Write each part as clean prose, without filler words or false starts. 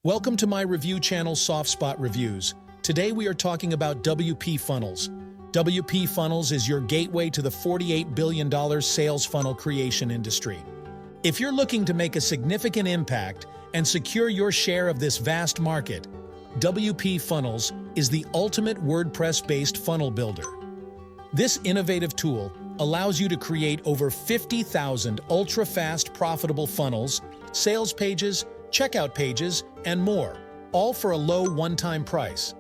Welcome to my review channel, Softspot Reviews. Today we are talking about wpfunnels. wpfunnels is your gateway to the $48 billion sales funnel creation industry. If you're looking to make a significant impact and secure your share of this vast market, wpfunnels is the ultimate WordPress-based funnel builder. This innovative tool allows you to create over 50,000 ultra-fast profitable funnels, sales pages, checkout pages, and more, all for a low one-time price.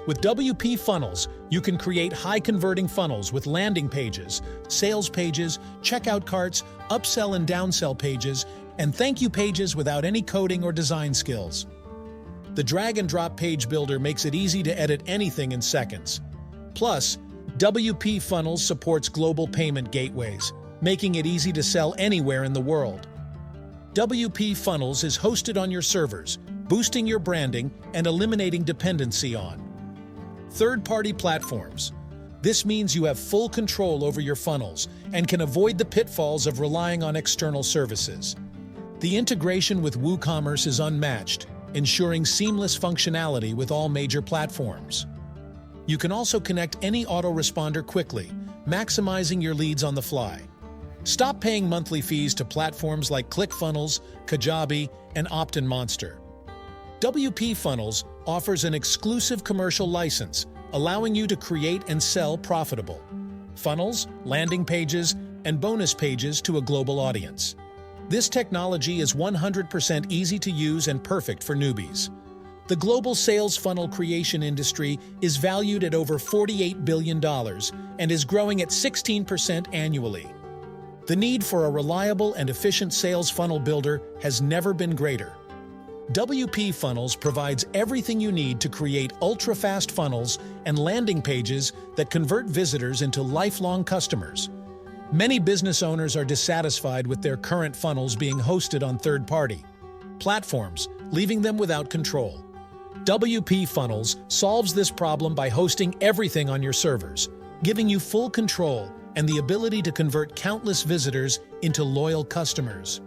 With wpfunnels, you can create high-converting funnels with landing pages, sales pages, checkout carts, upsell and downsell pages, and thank you pages without any coding or design skills. The drag-and-drop page builder makes it easy to edit anything in seconds. Plus, wpfunnels supports global payment gateways, making it easy to sell anywhere in the world. wpfunnels is hosted on your servers, boosting your branding and eliminating dependency on third-party platforms. This means you have full control over your funnels and can avoid the pitfalls of relying on external services. The integration with WooCommerce is unmatched, ensuring seamless functionality with all major platforms. You can also connect any autoresponder quickly, maximizing your leads on the fly. Stop paying monthly fees to platforms like ClickFunnels, Kajabi, and Opt-in Monster. wpfunnels offers an exclusive commercial license, allowing you to create and sell profitable funnels, landing pages, and bonus pages to a global audience. This technology is 100% easy to use and perfect for newbies. The global sales funnel creation industry is valued at over $48 billion and is growing at 16% annually. The need for a reliable and efficient sales funnel builder has never been greater. wpfunnels provides everything you need to create ultra-fast funnels and landing pages that convert visitors into lifelong customers. Many business owners are dissatisfied with their current funnels being hosted on third-party platforms, leaving them without control. wpfunnels solves this problem by hosting everything on your servers, giving you full control and the ability to convert countless visitors into loyal customers.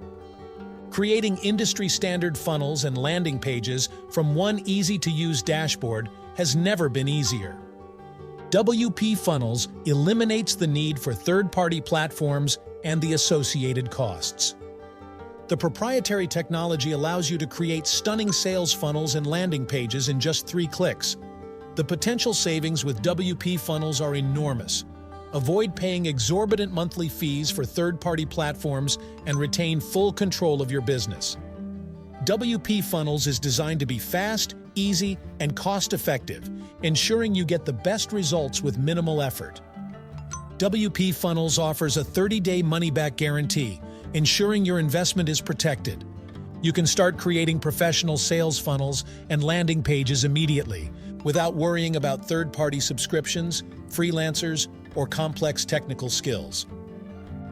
Creating industry-standard funnels and landing pages from one easy-to-use dashboard has never been easier. wpfunnels eliminates the need for third-party platforms and the associated costs. The proprietary technology allows you to create stunning sales funnels and landing pages in just 3 clicks. The potential savings with wpfunnels are enormous. Avoid paying exorbitant monthly fees for third-party platforms and retain full control of your business. wpfunnels is designed to be fast, easy, and cost-effective, ensuring you get the best results with minimal effort. wpfunnels offers a 30-day money-back guarantee, ensuring your investment is protected. You can start creating professional sales funnels and landing pages immediately, without worrying about third-party subscriptions, freelancers, or complex technical skills.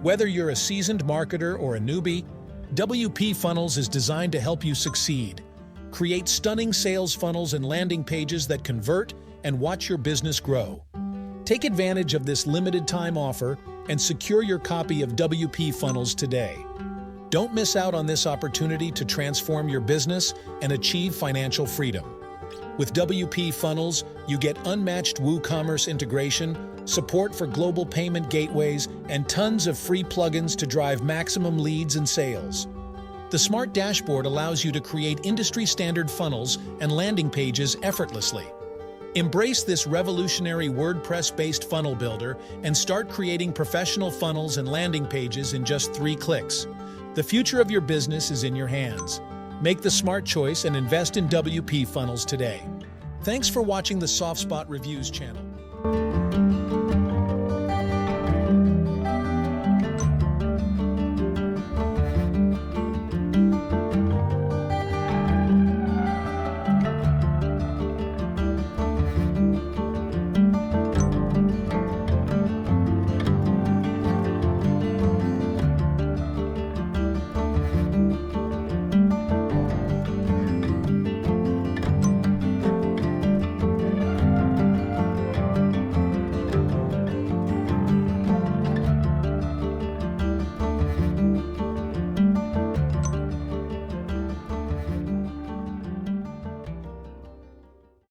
Whether you're a seasoned marketer or a newbie, wpfunnels is designed to help you succeed. Create stunning sales funnels and landing pages that convert and watch your business grow. Take advantage of this limited-time offer and secure your copy of wpfunnels today. Don't miss out on this opportunity to transform your business and achieve financial freedom. With wpfunnels, you get unmatched WooCommerce integration, support for global payment gateways, and tons of free plugins to drive maximum leads and sales. The smart dashboard allows you to create industry-standard funnels and landing pages effortlessly. Embrace this revolutionary WordPress-based funnel builder and start creating professional funnels and landing pages in just 3 clicks. The future of your business is in your hands. Make the smart choice and invest in wpfunnels today. Thanks for watching the Softspot Reviews channel.